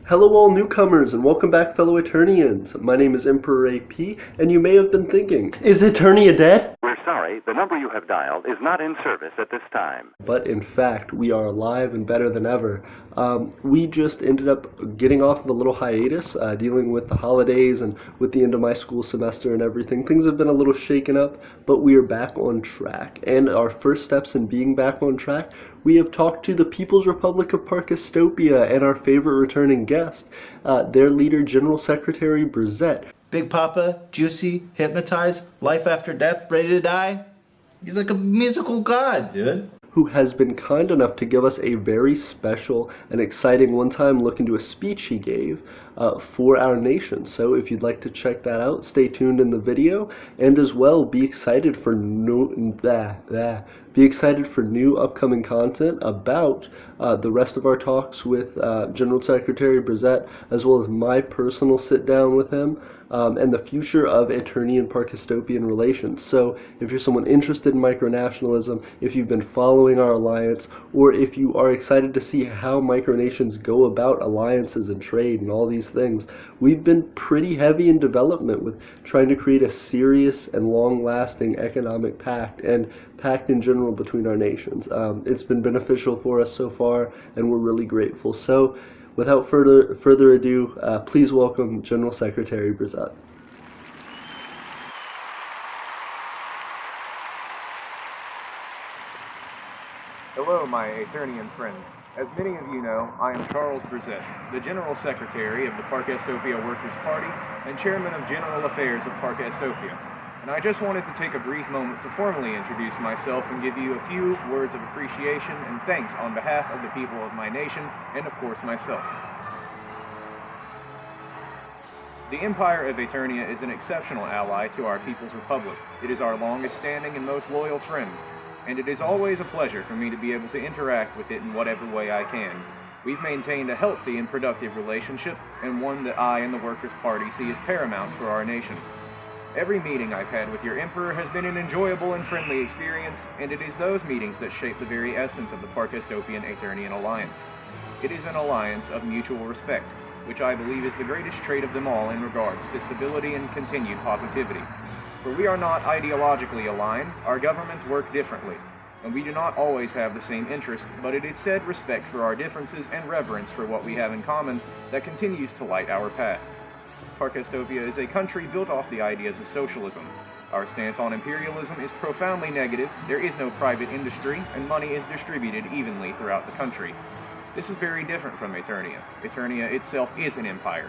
Hello all newcomers and welcome back fellow Aeternians. My name is Emperor AP and you may have been thinking, is Aeternia dead? We're sorry, the number you have dialed is not in service at this time. But in fact, we are alive and better than ever. We just ended up getting off of a little hiatus, dealing with the holidays and with the end of my school semester and everything. Things have been a little shaken up, but we are back on track. And our first steps in being back on track, we have talked to the People's Republic of Parkastopia and our favorite returning guest, their leader, General Secretary Brzett. Big Papa, juicy, hypnotized, life after death, ready to die. He's like a musical god, dude. Who has been kind enough to give us a very special and exciting one-time look into a speech he gave for our nation. So if you'd like to check that out, stay tuned in the video, and as well be excited for new upcoming content about the rest of our talks with General Secretary Brzett, as well as my personal sit-down with him, and the future of Aeternian Parkastopian relations. So if you're someone interested in micronationalism, if you've been following our alliance, or if you are excited to see how micronations go about alliances and trade and all these things, we've been pretty heavy in development with trying to create a serious and long-lasting economic pact and pact in general between our nations. It's been beneficial for us so far, and we're really grateful. So without further ado, please welcome General Secretary Brzett. Hello, my Aeternian friends. As many of you know, I am Charles Brzett, the General Secretary of the Parkastopia Workers' Party and Chairman of General Affairs of Parkastopia. And I just wanted to take a brief moment to formally introduce myself and give you a few words of appreciation and thanks on behalf of the people of my nation and, of course, myself. The Empire of Aeternia is an exceptional ally to our People's Republic. It is our longest-standing and most loyal friend, and it is always a pleasure for me to be able to interact with it in whatever way I can. We've maintained a healthy and productive relationship, and one that I and the Workers' Party see as paramount for our nation. Every meeting I've had with your Emperor has been an enjoyable and friendly experience, and it is those meetings that shape the very essence of the Parkastopian Aeternian alliance. It is an alliance of mutual respect, which I believe is the greatest trait of them all in regards to stability and continued positivity. For we are not ideologically aligned, our governments work differently, and we do not always have the same interest, but it is said respect for our differences and reverence for what we have in common that continues to light our path. Parkastopia is a country built off the ideas of socialism. Our stance on imperialism is profoundly negative, there is no private industry, and money is distributed evenly throughout the country. This is very different from Aeternia. Aeternia itself is an empire.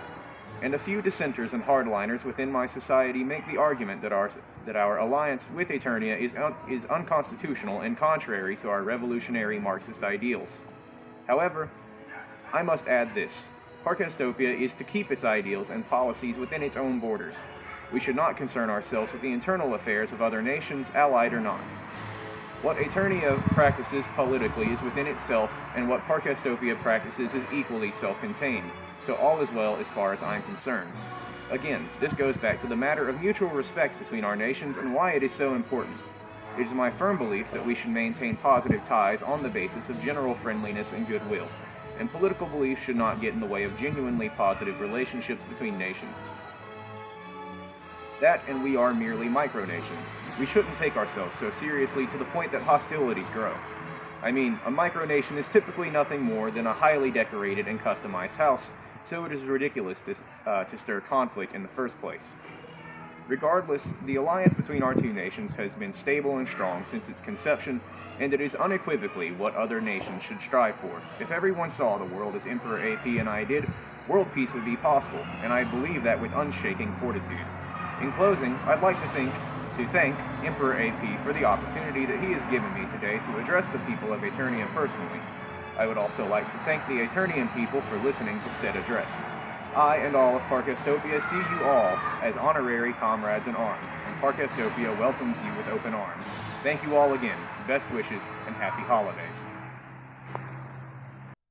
And a few dissenters and hardliners within my society make the argument that our alliance with Aeternia is unconstitutional and contrary to our revolutionary Marxist ideals. However, I must add this. Parkastopia is to keep its ideals and policies within its own borders. We should not concern ourselves with the internal affairs of other nations, allied or not. What Aeternia practices politically is within itself, and what Parkastopia practices is equally self-contained. So all is well as far as I'm concerned. Again, this goes back to the matter of mutual respect between our nations and why it is so important. It is my firm belief that we should maintain positive ties on the basis of general friendliness and goodwill, and political beliefs should not get in the way of genuinely positive relationships between nations. That and we are merely micronations. We shouldn't take ourselves so seriously to the point that hostilities grow. I mean, a micronation is typically nothing more than a highly decorated and customized house, so it is ridiculous to stir conflict in the first place. Regardless, the alliance between our two nations has been stable and strong since its conception, and it is unequivocally what other nations should strive for. If everyone saw the world as Emperor AP and I did, world peace would be possible, and I believe that with unshaking fortitude. In closing, I'd like to thank Emperor AP for the opportunity that he has given me today to address the people of Aeternia personally. I would also like to thank the Aeternian people for listening to said address. I and all of Parkastopia see you all as honorary comrades in arms, and Parkastopia welcomes you with open arms. Thank you all again, best wishes, and happy holidays.